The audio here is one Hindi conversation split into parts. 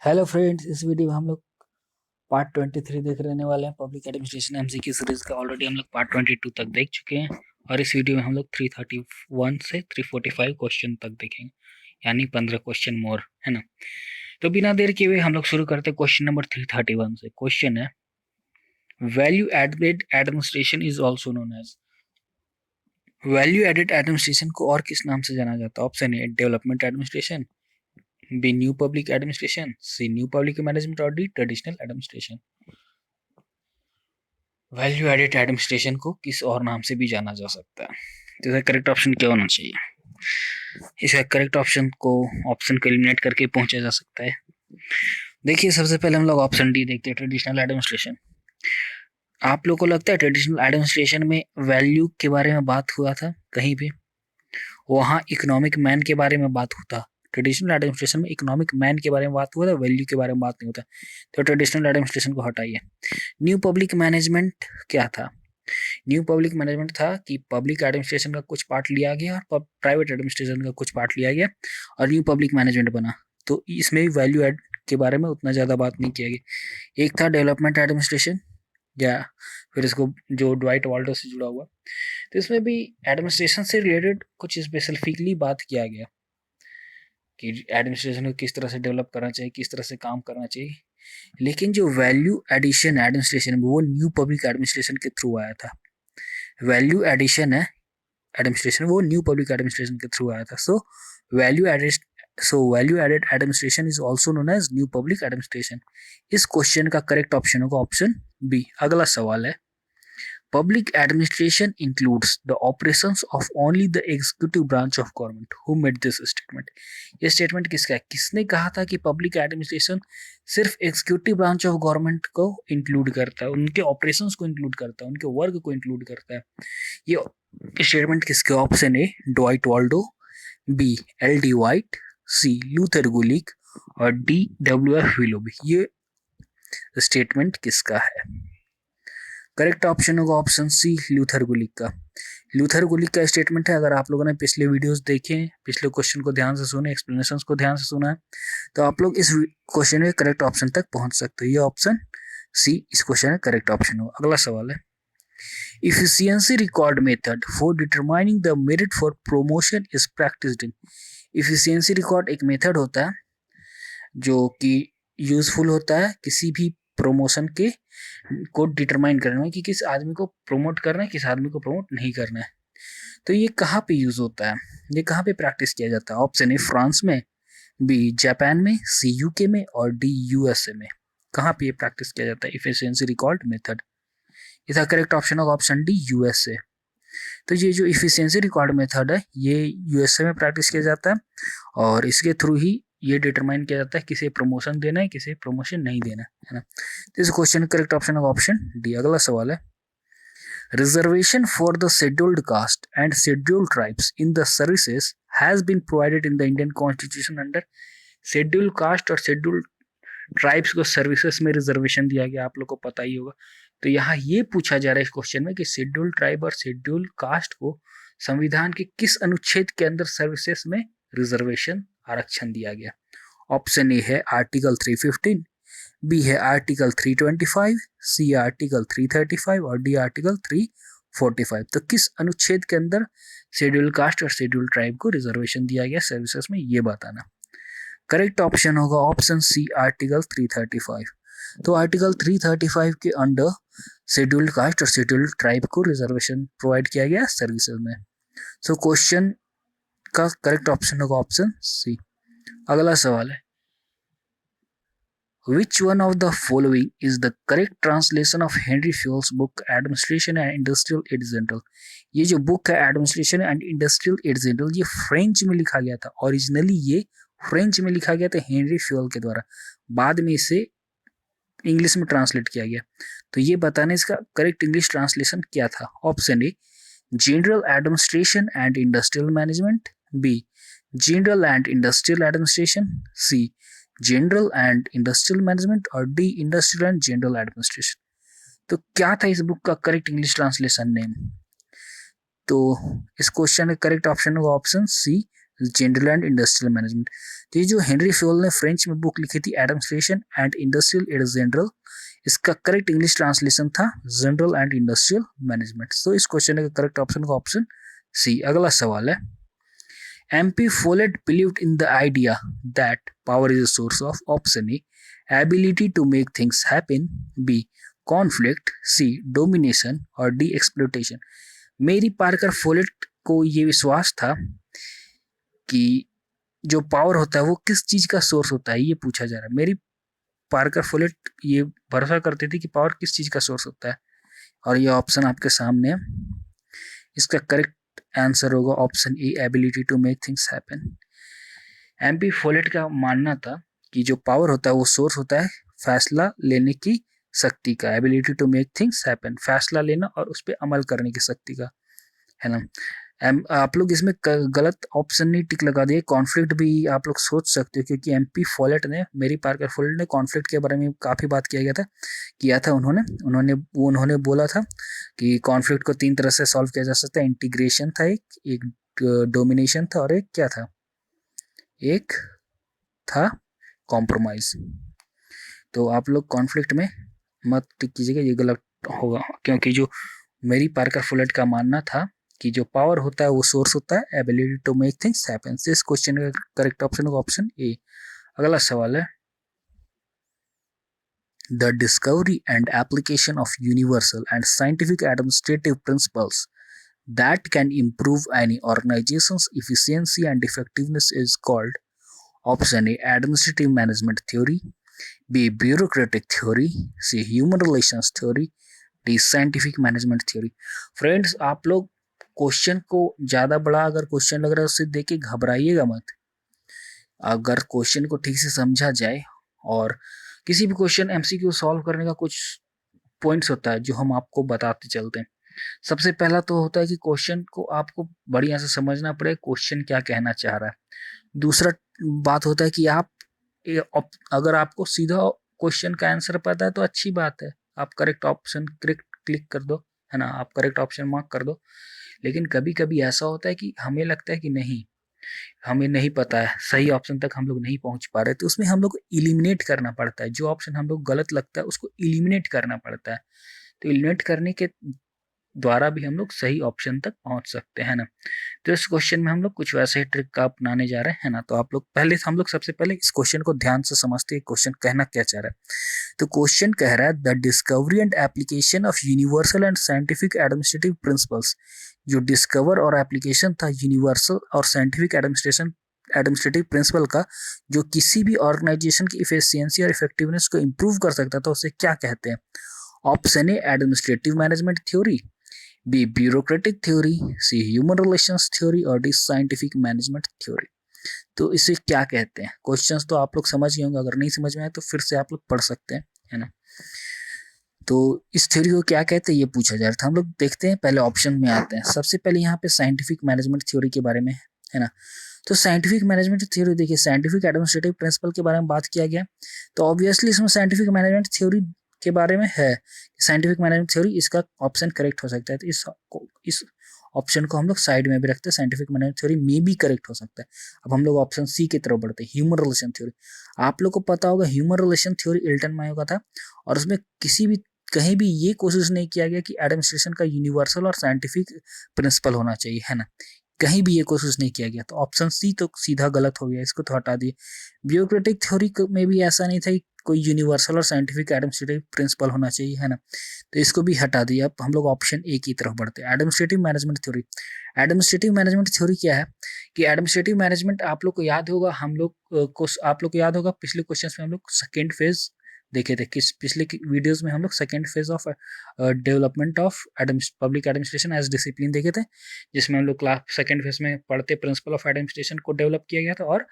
हेलो फ्रेंड्स, इस वीडियो में हम लोग पार्ट 23 देख रहने वाले हैं। पब्लिक एडमिनिस्ट्रेशन एमसीक्यू सीरीज का ऑलरेडी हम लोग पार्ट 22 तक देख चुके हैं और इस वीडियो में हम लोग 331 से 345 क्वेश्चन तक देखेंगे, यानी 15 क्वेश्चन मोर, है ना। तो बिना देर किए हुए हम लोग शुरू करते हैं क्वेश्चन नंबर 331 से। क्वेश्चन है, value added administration is also known as. Value added administration को और किस नाम से जाना जाता है? Option A development administration, B new public administration, C new public management और D traditional administration. Value added administration को किस और नाम से भी जाना जा सकता है, तो इसका करेक्ट ऑप्शन क्या होना चाहिए? इसका करेक्ट ऑप्शन को एलिमिनेट करके पहुंचा जा सकता है। देखिए, सबसे पहले हम लोग ऑप्शन डी देखते हैं, ट्रेडिशनल एडमिनिस्ट्रेशन। आप लोग को लगता है ट्रेडिशनल एडमिनिस्ट्रेशन में वैल्यू के बारे में बात हुआ था कहीं भी? वहाँ इकोनॉमिक मैन के बारे में बात होता। ट्रेडिशनल एडमिनिस्ट्रेशन में इकोनॉमिक मैन के बारे में बात हुआ था, वैल्यू के बारे में बात नहीं होता। तो ट्रेडिशनल एडमिनिस्ट्रेशन को हटाइए। न्यू पब्लिक मैनेजमेंट क्या था? न्यू पब्लिक मैनेजमेंट था कि पब्लिक एडमिनिस्ट्रेशन का कुछ पार्ट लिया गया और प्राइवेट एडमिनिस्ट्रेशन का कुछ पार्ट लिया गया और न्यू पब्लिक मैनेजमेंट बना। तो इसमें भी वैल्यू एड के बारे में उतना ज़्यादा बात नहीं किया गया। एक था डेवलपमेंट एडमिनिस्ट्रेशन, या फिर इसको जो ड्वाइट वाल्डो से जुड़ा हुआ, तो इसमें भी एडमिनिस्ट्रेशन से रिलेटेड कुछ स्पेसिफिकली बात किया गया कि एडमिनिस्ट्रेशन को किस तरह से डेवलप करना चाहिए, किस तरह से काम करना चाहिए। लेकिन जो वैल्यू एडिशन एडमिनिस्ट्रेशन वो न्यू पब्लिक एडमिनिस्ट्रेशन के थ्रू आया था। वैल्यू एडिशन है एडमिनिस्ट्रेशन, वो न्यू पब्लिक एडमिनिस्ट्रेशन के थ्रू आया था। Value added administration is also known as new public administration. इस क्वेश्चन का करेक्ट ऑप्शन होगा ऑप्शन बी। अगला सवाल है, Public administration includes the operations of only the executive branch of government. Who made this statement? ये स्टेटमेंट किसका है? किसने कहा था कि पब्लिक एडमिनिस्ट्रेशन सिर्फ एग्जीक्यूटिव ब्रांच ऑफ गवर्नमेंट को इंक्लूड करता है, उनके ऑपरेशंस को इंक्लूड करता है, उनके वर्क को इंक्लूड करता है? ये स्टेटमेंट किसके? Option A Dwight Waldo, B L D White, C Luther Gulick और डी डब्ल्यू एफ विलोबी। ये स्टेटमेंट किसका है? करेक्ट ऑप्शन होगा ऑप्शन सी लूथर गुलिक का। लूथर गुलिक का स्टेटमेंट है। अगर आप लोगों ने पिछले वीडियोस देखे, पिछले क्वेश्चन को ध्यान से सुने, एक्सप्लेनेशंस को ध्यान से सुना है, तो आप लोग इस क्वेश्चन में करेक्ट ऑप्शन तक पहुंच सकते हो। ये ऑप्शन सी इस क्वेश्चन में करेक्ट ऑप्शन होगा। अगला सवाल है, efficiency record method for determining the merit for promotion is practised in. Efficiency record एक मेथड होता है जो कि यूजफुल होता है किसी भी प्रमोशन के को डिटरमाइन करने में कि किस आदमी को प्रमोट करना है, किस आदमी को प्रमोट नहीं करना है। तो ये कहाँ पे यूज होता है, ये कहाँ पे प्रैक्टिस किया जाता है? ऑप्शन ए फ्रांस में, बी जापान में, सी यूके में और डी यूएसए में। कहाँ पे ये प्रैक्टिस किया जाता है इफिशियंसी रिकॉर्ड मेथड? इसका करेक्ट ऑप्शन होगा ऑप्शन डी यूएसए। तो ये जो इफिशियंसी रिकॉर्ड मेथड है ये यूएसए में प्रैक्टिस किया जाता है और इसके थ्रू ही ये डिटरमाइन किया जाता है किसे प्रमोशन देना है, किसे प्रमोशन नहीं देना है ना। तो इस क्वेश्चन का करेक्ट ऑप्शन होगा ऑप्शन डी। अगला सवाल है, reservation for the scheduled caste and scheduled tribes in the services has been provided in the Indian constitution under. Scheduled caste और शेड्यूल्ड ट्राइब्स को सर्विसेज में रिजर्वेशन दिया गया, आप लोग को पता ही होगा। तो यहाँ ये पूछा जा रहा है इस क्वेश्चन में कि शेड्यूल्ड ट्राइब और शेड्यूल्ड कास्ट को संविधान के किस अनुच्छेद के अंदर सर्विसेज में रिजर्वेशन आरक्षण दिया गया? ऑप्शन ए है आर्टिकल 315, बी है आर्टिकल 325, सी आर्टिकल 335 और डी आर्टिकल 345। तो किस अनुच्छेद के अंदर शेड्यूल्ड कास्ट और शेड्यूल्ड ट्राइब को रिजर्वेशन दिया गया सर्विसेज में, ये बताना। करेक्ट ऑप्शन होगा ऑप्शन सी आर्टिकल 335। तो आर्टिकल 335 के अंडर शेड्यूल्ड कास्ट और शेड्यूल्ड ट्राइब को रिजर्वेशन प्रोवाइड किया गया सर्विसेज में। सो क्वेश्चन का करेक्ट ऑप्शन होगा ऑप्शन सी। अगला सवाल है, Which one of the following is the correct translation of Henry Fayol's book Administration and Industrial Aid General? ये जो बुक है एडमिनिस्ट्रेशन एंड इंडस्ट्रियल एड जनरल, ये फ्रेंच में लिखा गया था। ओरिजिनली ये फ्रेंच में लिखा गया था हेनरी फ्योल के द्वारा, बाद में इसे इंग्लिश में ट्रांसलेट किया गया। तो ये बताने इसका करेक्ट इंग्लिश ट्रांसलेशन क्या था? Option A general administration and industrial management, B general and industrial administration, C general and industrial management और D industrial and general administration. तो क्या था इस बुक का करेक्ट इंग्लिश ट्रांसलेशन नेम? तो इस क्वेश्चन का करेक्ट ऑप्शन होगा option C general and industrial management. तो ये जो हेनरी फ्योल ने फ्रेंच में बुक लिखी थी एडमिनिस्ट्रेशन एंड इंडस्ट्रियल एड जनरल, इसका करेक्ट इंग्लिश ट्रांसलेशन था जनरल एंड इंडस्ट्रियल मैनेजमेंट। तो इस क्वेश्चन का करेक्ट ऑप्शन का ऑप्शन सी। अगला सवाल है, MP Follett believed in the idea that power is a source of option A, ability to make things happen, B, conflict, C, domination और D, exploitation। मेरी पार्कर फोलेट को ये विश्वास था कि जो पावर होता है वो किस चीज का सोर्स होता है, ये पूछा जा रहा है। मेरी पार्कर फोलेट ये भरोसा करती थी कि पावर किस चीज का सोर्स होता है, और ये ऑप्शन आपके सामने है। इसका करेक्ट आंसर होगा option A, ability to make things happen. MP Follett का मानना था कि जो पावर होता है वो सोर्स होता है फैसला लेने की शक्ति का, ability to make things happen, फैसला लेना और उस पर अमल करने की शक्ति का, है ना। आप लोग इसमें गलत ऑप्शन नहीं टिक लगा दिए, कॉन्फ्लिक्ट भी आप लोग सोच सकते हो, क्योंकि MP फोलेट ने, मेरी पार्कर फोलेट ने कॉन्फ्लिक्ट के बारे में काफ़ी बात किया था उन्होंने बोला था कि कॉन्फ्लिक्ट को 3 तरह से सॉल्व किया जा सकता है। इंटीग्रेशन था एक डोमिनेशन था और एक था कॉम्प्रोमाइज। तो आप लोग कॉन्फ्लिक्ट में मत टिक कीजिएगा, ये गलत होगा, क्योंकि जो मेरी पार्कर फोलेट का मानना था कि जो पावर होता है वो सोर्स होता है ability to make things happen. इस क्वेश्चन का करेक्ट ऑप्शन होगा ऑप्शन ए। अगला सवाल है, the discovery and application of universal and scientific administrative principles that can improve any organization's efficiency and effectiveness is called option A, administrative management theory, B, bureaucratic theory, C, human relations theory, D, scientific management theory। Friends, आप लोग क्वेश्चन को ज़्यादा बड़ा अगर क्वेश्चन लग रहा है उससे देख के घबराइएगा मत। अगर क्वेश्चन को ठीक से समझा जाए, और किसी भी क्वेश्चन MCQ सॉल्व करने का कुछ पॉइंट्स होता है जो हम आपको बताते चलते हैं। सबसे पहला तो होता है कि क्वेश्चन को आपको बढ़िया से समझना पड़े, क्वेश्चन क्या कहना चाह रहा है। दूसरा बात होता है कि अगर आपको सीधा क्वेश्चन का आंसर पता है तो अच्छी बात है, आप करेक्ट ऑप्शन क्लिक कर दो, है ना, आप करेक्ट ऑप्शन मार्क कर दो। लेकिन कभी कभी ऐसा होता है कि हमें लगता है कि नहीं, हमें नहीं पता है, सही ऑप्शन तक हम लोग नहीं पहुंच पा रहे, तो उसमें हम लोग को इलिमिनेट करना पड़ता है। जो ऑप्शन हम लोग गलत लगता है उसको इलिमिनेट करना पड़ता है। तो इलिमिनेट करने के द्वारा भी हम लोग सही ऑप्शन तक पहुंच सकते हैं ना। तो इस क्वेश्चन में हम लोग कुछ वैसे ही ट्रिक का अपनाने जा रहे हैं ना। तो आप लोग सबसे पहले इस क्वेश्चन को ध्यान से समझते हैं, क्वेश्चन कहना क्या चाह रहा है। तो क्वेश्चन कह रहा है, the discovery and application of universal and scientific administrative principles. जो डिस्कवर और एप्लीकेशन था यूनिवर्सल और साइंटिफिक एडमिनिस्ट्रेटिव प्रिंसिपल का, जो किसी भी ऑर्गेनाइजेशन की इफिशियंसी और इफेक्टिवनेस को इंप्रूव कर सकता था, उसे क्या कहते हैं? Option A, administrative management theory, B, bureaucratic theory, C, human relations theory और डी, साइंटिफिक मैनेजमेंट थ्योरी। तो इसे क्या कहते हैं? क्वेश्चंस तो आप लोग समझ गए होंगे, अगर नहीं समझ में आए तो फिर से आप लोग पढ़ सकते हैं, है ना। तो इस थ्योरी को क्या कहते हैं ये पूछा जा रहा था। हम लोग देखते हैं, पहले ऑप्शन में आते हैं। सबसे पहले यहाँ पे साइंटिफिक मैनेजमेंट थ्योरी के बारे में, है ना। तो साइंटिफिक मैनेजमेंट थ्योरी देखिए, साइंटिफिक एडमिनिस्ट्रेटिव प्रिंसिपल के बारे में बात किया गया, तो ऑब्वियसली इसमें साइंटिफिक मैनेजमेंट थ्योरी के बारे में है। साइंटिफिक मैनेजमेंट थ्योरी इसका ऑप्शन करेक्ट हो सकता है। तो इस ऑप्शन को हम लोग साइड में भी रखते हैं, साइंटिफिक मैनेजमेंट थ्योरी में भी करेक्ट हो सकता है। अब हम लोग ऑप्शन सी की तरफ बढ़ते हैं, ह्यूमन रिलेशन थ्योरी। आप लोग को पता होगा ह्यूमन रिलेशन थ्योरी इल्टन मायो का था, और उसमें कहीं भी ये कोशिश नहीं किया गया कि एडमिनिस्ट्रेशन का यूनिवर्सल और साइंटिफिक प्रिंसिपल होना चाहिए, है ना। कहीं भी ये कोशिश नहीं किया गया। तो ऑप्शन सी तो सीधा गलत हो गया, इसको तो हटा दिए। ब्यूरोक्रेटिक थ्योरी में भी ऐसा नहीं था कि कोई यूनिवर्सल और साइंटिफिक एडमिनिस्ट्रेटिव प्रिंसिपल होना चाहिए, है ना। तो इसको भी हटा दिया। अब हम लोग ऑप्शन ए की तरफ बढ़ते हैं, administrative management theory. Administrative management theory क्या है कि एडमिनिस्ट्रेटिव मैनेजमेंट, आप लोग को याद होगा, आप लोग को याद होगा पिछले क्वेश्चन में हम लोग सेकेंड फेज देखे थे। पिछले वीडियोस में हम लोग second phase of development of public administration as discipline देखे थे, जिसमें हम लोग सेकेंड फेज में पढ़ते प्रिंसिपल ऑफ एडमिनिस्ट्रेशन को डेवलप किया गया था, और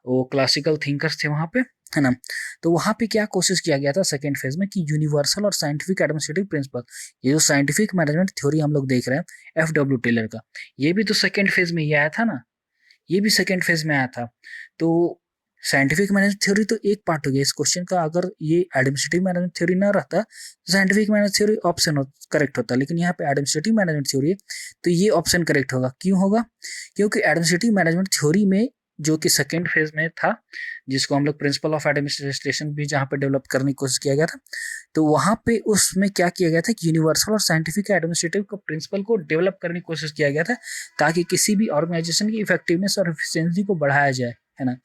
वो क्लासिकल थिंकर्स थे वहाँ पे, है ना। तो वहाँ पे क्या कोशिश किया गया था सेकेंड फेज में कि यूनिवर्सल और साइंटिफिक एडमिनिस्ट्रेटिव प्रिंसिपल, ये जो साइंटिफिक मैनेजमेंट थ्योरी हम लोग देख रहे हैं FW टेलर का, ये भी तो सेकेंड फेज में ही आया था ना, ये भी सेकेंड फेज में आया था। तो साइंटिफिक मैनेजमेंट थ्योरी तो एक पार्ट हो गया इस क्वेश्चन का। अगर ये एडमिनिस्ट्रेटिव मैनेजमेंट थ्योरी ना रहता तो scientific management theory option correct होता, लेकिन यहाँ पे एडमिनिस्ट्रेटिव मैनेजमेंट थ्योरी है तो ये ऑप्शन करेक्ट होगा। क्यों होगा? क्योंकि एडमिनिस्ट्रेटिव मैनेजमेंट थ्योरी में जो कि सेकेंड फेज में था, जिसको हम लोग प्रिंसिपल ऑफ एडमिनिस्ट्रेशन भी जहाँ पे डेवलप करने की कोशिश किया गया था, तो वहाँ पे उसमें क्या किया गया था कि यूनिवर्सल और साइंटिफिक एडमिनिस्ट्रेटिव का प्रिंसिपल को डेवलप करने की कोशिश किया गया था ताकि किसी भी ऑर्गेनाइजेशन की इफेक्टिवनेस और एफिशिएंसी को बढ़ाया जाए, है ना।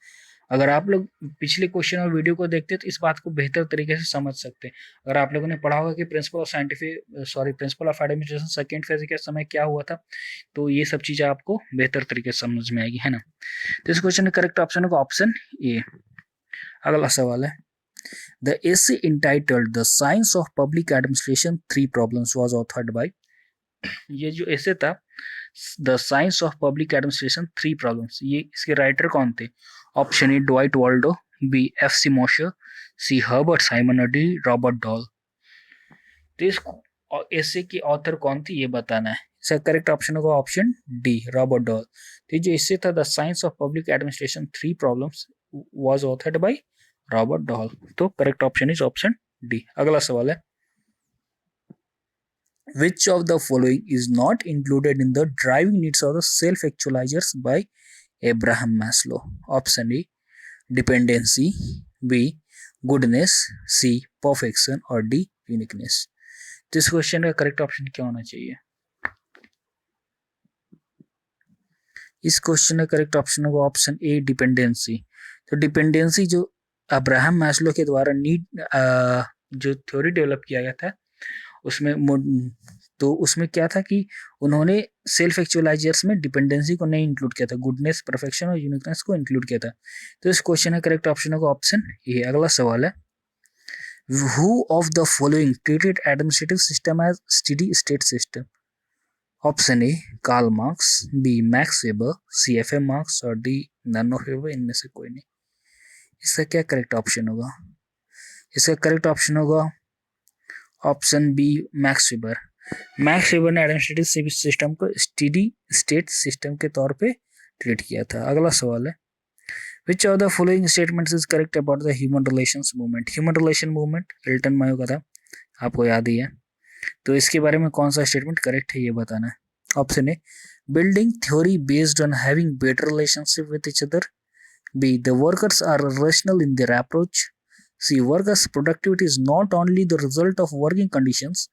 अगर आप लोग पिछले क्वेश्चन और वीडियो को देखते तो इस बात को बेहतर तरीके से समझ सकते हैं। अगर आप लोगों ने पढ़ा होगा कि principal of administration second phase के समय क्या हुआ था, तो ये सब चीजें आपको बेहतर तरीके से समझ में आएगी, है ना। तो इस क्वेश्चन का करेक्ट ऑप्शन होगा ऑप्शन ए। अगला सवाल है, the essay entitled the science of public administration 3 problems was authored by, ये जो essay था the science of public administration 3 problems, ये इसके राइटर कौन थे? Option A Dwight Waldo, B F C Mosher, C Herbert Simon और डी रॉबर्ट डॉल। तो इस essay की ऑथर कौन थी ये बताना है। इसका करेक्ट ऑप्शन होगा ऑप्शन डी रॉबर्ट डॉल। तो जो essay था the science of public administration 3 problems was authored by Robert Dahl. तो correct option is option D. अगला सवाल है, which of the following is not included in the driving needs of the self-actualizers by Abraham Maslow? Option A dependency, B goodness, C perfection और D uniqueness। तो इस क्वेश्चन का करेक्ट ऑप्शन क्या होना चाहिए? इस क्वेश्चन का करेक्ट ऑप्शन होगा ऑप्शन ए डिपेंडेंसी। तो डिपेंडेंसी जो अब्राहम मैस्लो के द्वारा नीड जो थ्योरी डेवलप किया गया था उसमें, तो उसमें क्या था कि उन्होंने सेल्फ एक्चुअलाइजर्स में डिपेंडेंसी को नहीं इंक्लूड किया था, गुडनेस, परफेक्शन और यूनिकनेस को इंक्लूड किया था। तो इस क्वेश्चन का करेक्ट ऑप्शन होगा ऑप्शन ए। अगला सवाल है, who of the following treated administrative system as steady state system? Option A Karl Marx, B Max Weber, C F M Marx और डी नन ऑफ वेबर, इनमें से कोई नहीं। इसका क्या करेक्ट ऑप्शन होगा? इसका करेक्ट ऑप्शन होगा option B Max Weber. Max Weber ने एडमिनिस्ट्रेटिव सिस्टम को स्टेडी स्टेट सिस्टम के तौर पे ट्रीट किया था। अगला सवाल है, which of the following statements is correct about the human relations movement? Human relation movement Elton Mayo का था, आपको याद ही है। तो इसके बारे में कौन सा स्टेटमेंट करेक्ट है ये बताना है। Option A building theory based on having better relationship with each other, B the workers are rational in their approach, C workers productivity is not only the result of working conditions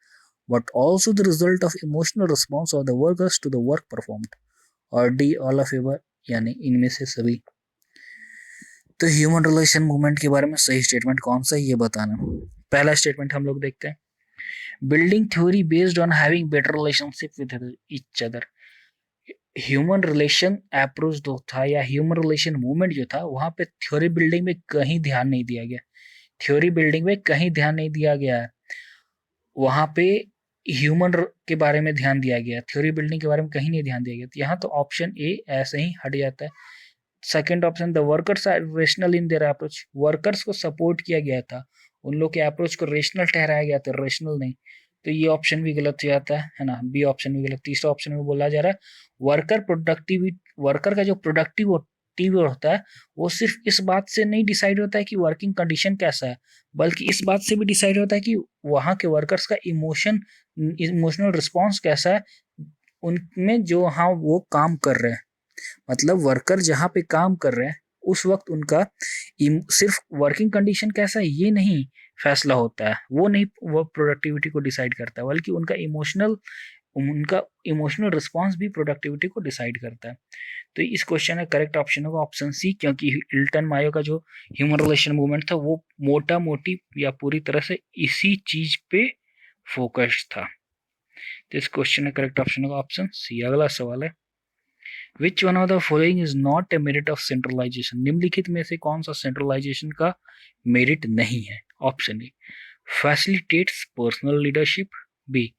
but also the result of emotional response of the workers to the work performed, और डी ऑल ऑफ एवर यानी इनमें से सभी। तो ह्यूमन रिलेशन मूवमेंट के बारे में सही स्टेटमेंट कौन सा है ये बताना। पहला स्टेटमेंट हम लोग देखते हैं, building theory based on having better relationship with each other. Human relation approach जो था या ह्यूमन रिलेशन मूवमेंट जो था वहां पे थ्योरी बिल्डिंग में कहीं ध्यान नहीं दिया गया, थ्योरी बिल्डिंग में कहीं ध्यान नहीं दिया गया है, वहां पे ह्यूमन के बारे में ध्यान दिया गया, थ्योरी बिल्डिंग के बारे में कहीं नहीं ध्यान दिया गया। तो यहाँ तो ऑप्शन ए ऐसे ही हट जाता है। Second option the workers are rational in their approach, workers को सपोर्ट किया गया था, उन लोग के अप्रोच को रेशनल ठहराया गया था, रेशनल नहीं। तो ये ऑप्शन भी गलत हो जाता है ना, बी ऑप्शन भी गलत। तीसरा ऑप्शन में बोला जा रहा है वर्कर प्रोडक्टिविटी, वर्कर का जो प्रोडक्टिव होता है वो सिर्फ इस बात से नहीं डिसाइड होता है कि वर्किंग कंडीशन कैसा है, बल्कि इस बात से भी डिसाइड होता है कि वहाँ के वर्कर्स का इमोशनल रिस्पॉन्स कैसा है उनमें जो हाँ वो काम कर रहे हैं। मतलब वर्कर जहाँ पे काम कर रहे हैं उस वक्त उनका सिर्फ वर्किंग कंडीशन कैसा है ये नहीं फैसला होता है, वो नहीं वो प्रोडक्टिविटी को डिसाइड करता है, बल्कि उनका इमोशनल रिस्पॉन्स भी प्रोडक्टिविटी को डिसाइड करता है। तो इस क्वेश्चन का करेक्ट ऑप्शन होगा ऑप्शन सी, क्योंकि हिल्टन मायो का जो ह्यूमन रिलेशन मूवमेंट था वो मोटा मोटी या पूरी तरह से इसी चीज पे फोकस्ड था। तो इस क्वेश्चन का करेक्ट ऑप्शन होगा ऑप्शन सी। अगला सवाल है, which one of the following is not a merit of centralization? निम्नलिखित में से कौन सा सेंट्रलाइजेशन का मेरिट नहीं है? Option A facilitates personal leadership, B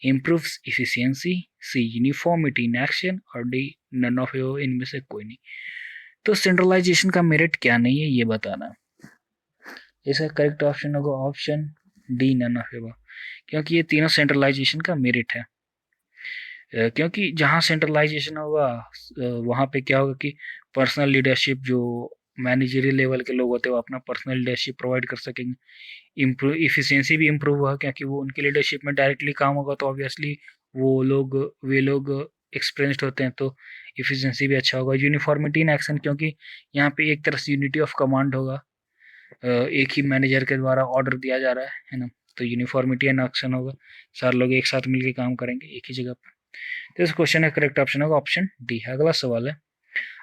improves efficiency, C uniformity in action और D none of you, इनमें से कोई नहीं। तो सेंट्रलाइजेशन का मेरिट क्या नहीं है ये बताना। इसका करेक्ट ऑप्शन होगा option D none of you, क्योंकि ये तीनों सेंट्रलाइजेशन का मेरिट है। क्योंकि जहाँ सेंट्रलाइजेशन होगा वहाँ पे क्या होगा कि पर्सनल लीडरशिप जो मैनेजरियल लेवल के लोग होते हैं वो अपना पर्सनल लीडरशिप प्रोवाइड कर सकेंगे, इम्प्रूव इफिशियंसी भी इम्प्रूव होगा क्योंकि वो उनकी लीडरशिप में डायरेक्टली काम होगा, तो ऑब्वियसली वे लोग एक्सपीरियंस्ड होते हैं, तो इफिशियंसी भी अच्छा होगा। यूनिफॉर्मिटी इन एक्शन, क्योंकि यहाँ पे एक तरह से यूनिटी ऑफ कमांड होगा, एक ही मैनेजर के द्वारा ऑर्डर दिया जा रहा है ना, तो यूनिफॉर्मिटी इन एक्शन होगा, सारे लोग एक साथ मिलकर काम करेंगे एक ही जगह पर। तो इस क्वेश्चन का करेक्ट ऑप्शन होगा ऑप्शन डी। अगला सवाल है,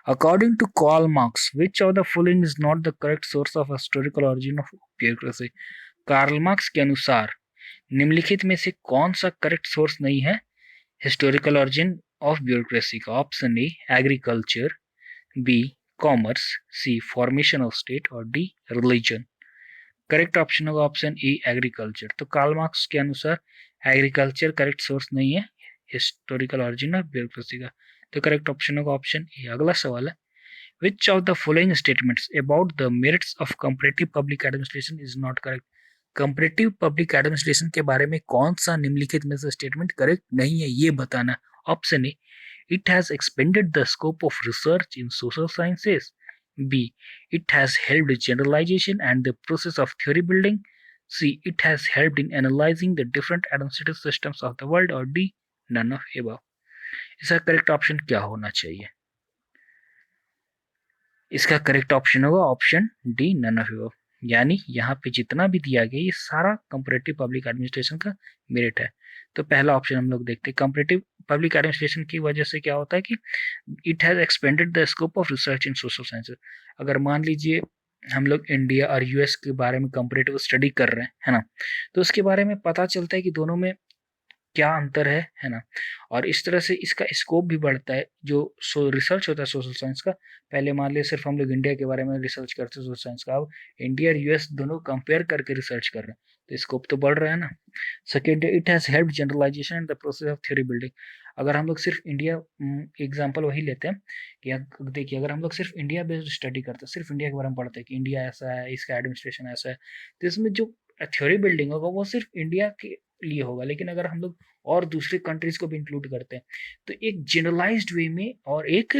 according to Karl Marx which of the following is not the correct source of historical origin of bureaucracy. Karl Marx के अनुसार निम्नलिखित में से कौन सा करेक्ट सोर्स नहीं है हिस्टोरिकल ऑरिजिन ऑफ ब्यूरोक्रेसी का? Option A agriculture, B commerce, C formation of state और डी रिलीजन। करेक्ट ऑप्शन होगा ऑप्शन ए एग्रीकल्चर। तो कार्ल मार्क्स के अनुसार एग्रीकल्चर करेक्ट सोर्स नहीं है हिस्टोरिकल ऑरिजिन ऑफ ब्यूरोक्रेसी का, तो करेक्ट ऑप्शन होगा ऑप्शन ए। अगला सवाल है, which of the following statements about the merits of comparative public administration is not correct. Comparative public administration के बारे में कौन सा निम्नलिखित में से स्टेटमेंट करेक्ट नहीं है ये बताना। Option A, it has expanded the scope of research in social sciences. B, it has helped generalization and the process of theory building. C, it has helped in analyzing the different administrative systems of the world. और D, none of above। इसका करेक्ट ऑप्शन क्या होना चाहिए? इसका करेक्ट ऑप्शन होगा option D, none of above। यानी यहाँ पे जितना भी दिया गया ये सारा कंपैरेटिव पब्लिक एडमिनिस्ट्रेशन का मेरिट है। तो पहला ऑप्शन हम लोग देखते हैं, कंपैरेटिव पब्लिक एडमिनिस्ट्रेशन की वजह से क्या होता है कि it has expanded the scope of research in social sciences. अगर मान लीजिए हम लोग इंडिया और यूएस के बारे में कंपैरेटिव स्टडी कर रहे हैं, है ना, तो उसके बारे में पता चलता है कि दोनों में क्या अंतर है ना, और इस तरह से इसका स्कोप भी बढ़ता है। जो रिसर्च होता है सोशल साइंस का, पहले मान लिया सिर्फ हम लोग इंडिया के बारे में रिसर्च करते हैं सोशल साइंस का, अब इंडिया और यूएस दोनों कंपेयर करके रिसर्च कर रहे हैं, तो स्कोप तो बढ़ रहा है ना। Second, it has help generalization and the process of theory building. अगर हम लोग सिर्फ इंडिया एग्जाम्पल वही लेते हैं कि देखिए अगर हम लोग सिर्फ इंडिया बेस्ड स्टडी करते हैं, सिर्फ इंडिया के बारे में पढ़ते हैं कि इंडिया ऐसा है, इसका एडमिनिस्ट्रेशन ऐसा है, तो इसमें जो थ्योरी बिल्डिंग होगा वो सिर्फ इंडिया के लिए होगा। लेकिन अगर हम लोग और दूसरे कंट्रीज को भी इंक्लूड करते हैं तो एक जनरलाइज्ड वे में और एक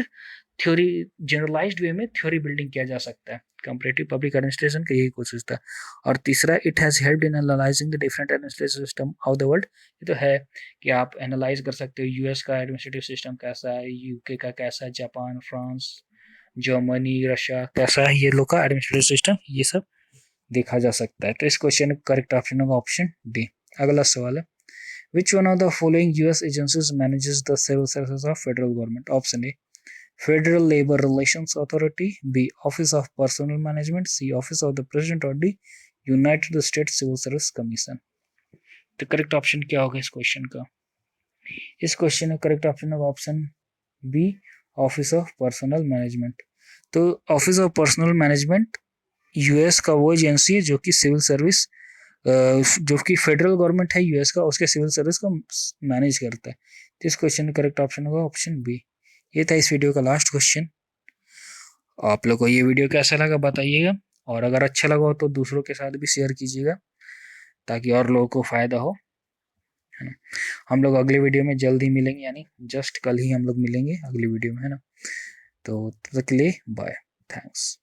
जनरलाइज्ड वे में थ्योरी बिल्डिंग किया जा सकता है। कंपैरेटिव पब्लिक एडमिनिस्ट्रेशन का यही कोशिश था। और तीसरा, it has helped in analysing the different administrative system of the world. ये तो है कि आप एनालाइज कर सकते हो यूएस का एडमिनिस्ट्रेटिव सिस्टम कैसा है, यूके का कैसा है, जापान, फ्रांस, जर्मनी, रशिया कैसा है, ये लोग का एडमिनिस्ट्रेटिव सिस्टम, ये सब देखा जा सकता है। तो इस क्वेश्चन का करेक्ट ऑप्शन होगा ऑप्शन डी। अगला सवाल है, which one of the following US agencies manages the civil services of federal government? Option A, Federal Labor Relations Authority, B, Office of Personnel Management, C, Office of the President, और D, United States Civil Service Commission। तो करेक्ट ऑप्शन क्या होगा इस क्वेश्चन का? इस क्वेश्चन का करेक्ट ऑप्शन होगा option B, office of personnel management. तो office of personnel management US का वो एजेंसी है जो कि सिविल सर्विस, जो कि फेडरल गवर्नमेंट है यूएस का, उसके सिविल सर्विस को मैनेज करता है। तो इस क्वेश्चन का करेक्ट ऑप्शन होगा ऑप्शन बी। ये था इस वीडियो का लास्ट क्वेश्चन। आप लोग को ये वीडियो कैसा लगा बताइएगा, और अगर अच्छा लगा हो तो दूसरों के साथ भी शेयर कीजिएगा ताकि और लोगों को फायदा हो, है ना। हम लोग अगले वीडियो में जल्द ही मिलेंगे, यानी जस्ट कल ही हम लोग मिलेंगे अगली वीडियो में, है ना। तो तब तक के लिए बाय, थैंक्स।